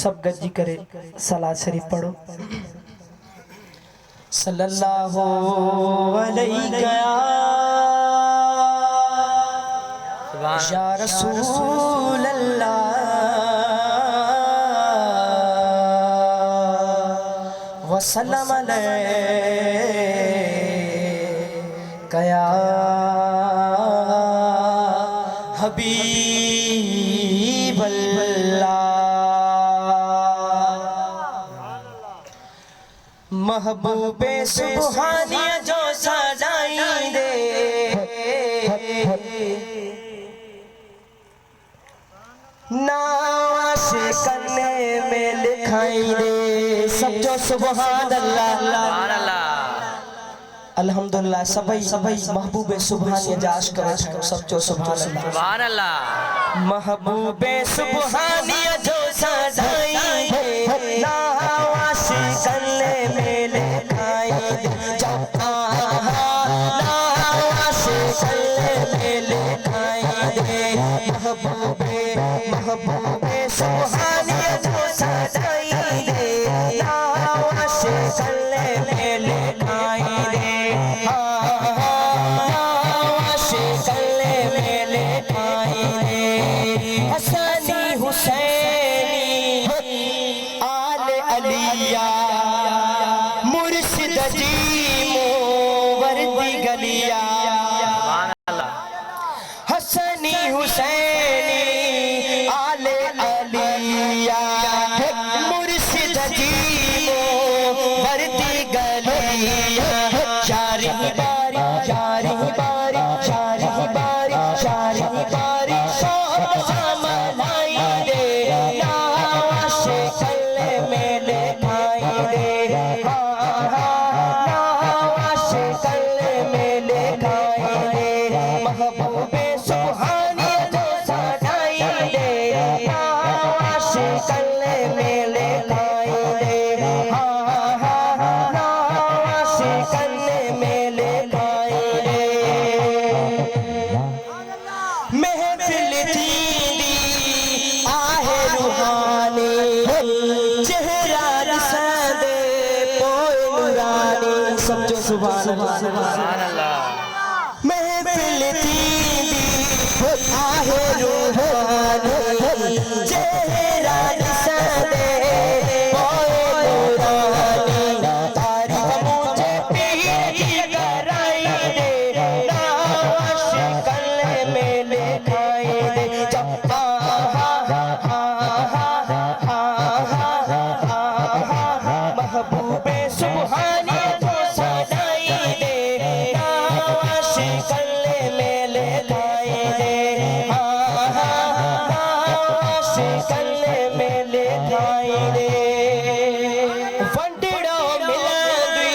सब गज्जी करे सलात शरीफ पढ़ो। सल्लल्लाहु अलैहि या रसूल अल्लाह वसल्लम अलैका या हबीब अल्लाह। महबूबे सुबहानिया जो सजाई दे, नाश करने में लिखाई दे। सब जो सुबहान अल्लाह अल्हम्दुलिल्लाह। सभी महबूबे सुबहानिया जाश करो सब जो सुभान अल्लाह। महबूबे सुबहानिया जो सजाई दे, नाश करने में लिखाई दे। नाश करने में लिखाई दे। महबूबे सुबहानिया जो सजाई दे, नाश करने में लिखाई दे। हसनी हुसैनी आले अलिया मुर्शिद जी मोवर्दी गलिया। हसनी हुसैनी आले अलिया मुर्शिद जी मोवर्दी गलिया। शारी बारी शारी बारी शारी बारी शारी बारी समझाई दे, नाश करने में लिखाई दे। नाश करने में लिखाई दे। महबूबे सुबहानिया जो सजाई दे, नाश करने में लिखाई दे। नाश करने में लिखाई दे। महफिल थींदी आहे रूहानी, चेहरा ॾिसंदे पोइ नूरानी। सब जो सुभान अल्लाह। महफिल थींदी आहे रूहानी, चेहरा ॾिसंदे पोइ नूरानी। तारीफ़ मुझे पीर की कराई दे, नाश करने में लिखाई दे। महबूबे सुबहानिया जो सजाई दे, नाश करने में लिखाई दे। नाश करने में लिखाई दे। वंडड़ो मिलंदी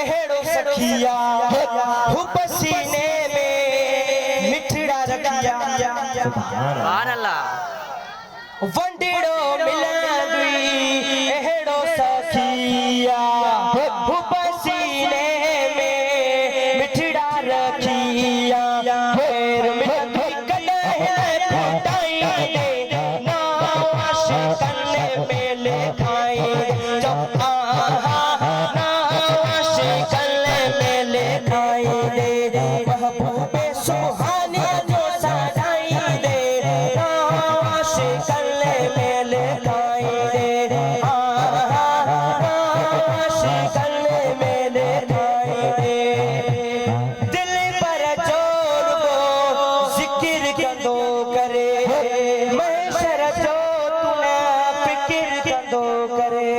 अहिड़ो सखिया, हुब सीने में मिठड़ा रखिया। सुभान अल्लाह। वंडड़ो मिलंदी अहिड़ो सखिया, हुब सीने में मिठड़ा रखिया। फेर मिठी कॾहिं फुटाई दे, नाश करने में लिखाई दे। नाश करने में लिखाई दे। महबूबे सुबहानिया जो सजाई दे, नाश करने में लिखाई दे। नाश करने में लिखाई दे। दिल पर जोर वो जिक्र कंदो करे, महशर जो तूने फिक्र कंदो करे।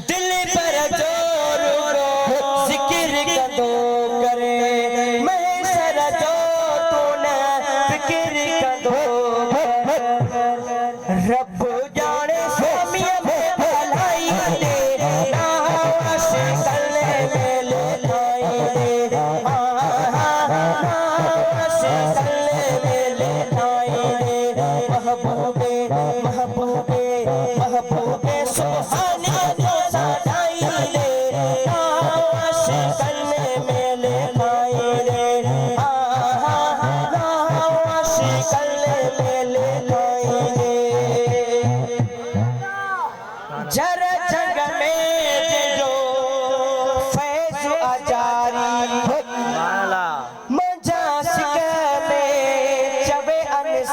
दिल पर जोर वो जिक्र कंदो करे, महशर जो तूने फिक्र कंदो करे। रब जाने स्वामी में भलाई दे, नाश करने में लिखाई दे। नाश करने में लिखाई दे। महबूबे महबूबे महबूबे सुबहानिया जो सजाई दे, नाश करने में लिखाई दे। नाश करने में लिखाई दे।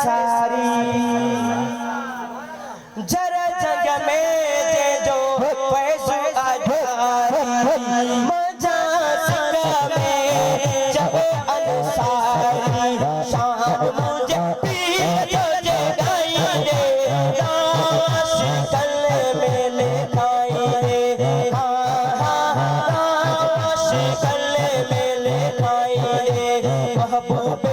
सारी जरा जंग में जे जो पैसो आधारी मजा संग में जब अनुसारी शाम मुझे पीर जो जगाएंगे दास कल में लिखाएंगे दास कल में लिखाएंगे महबूब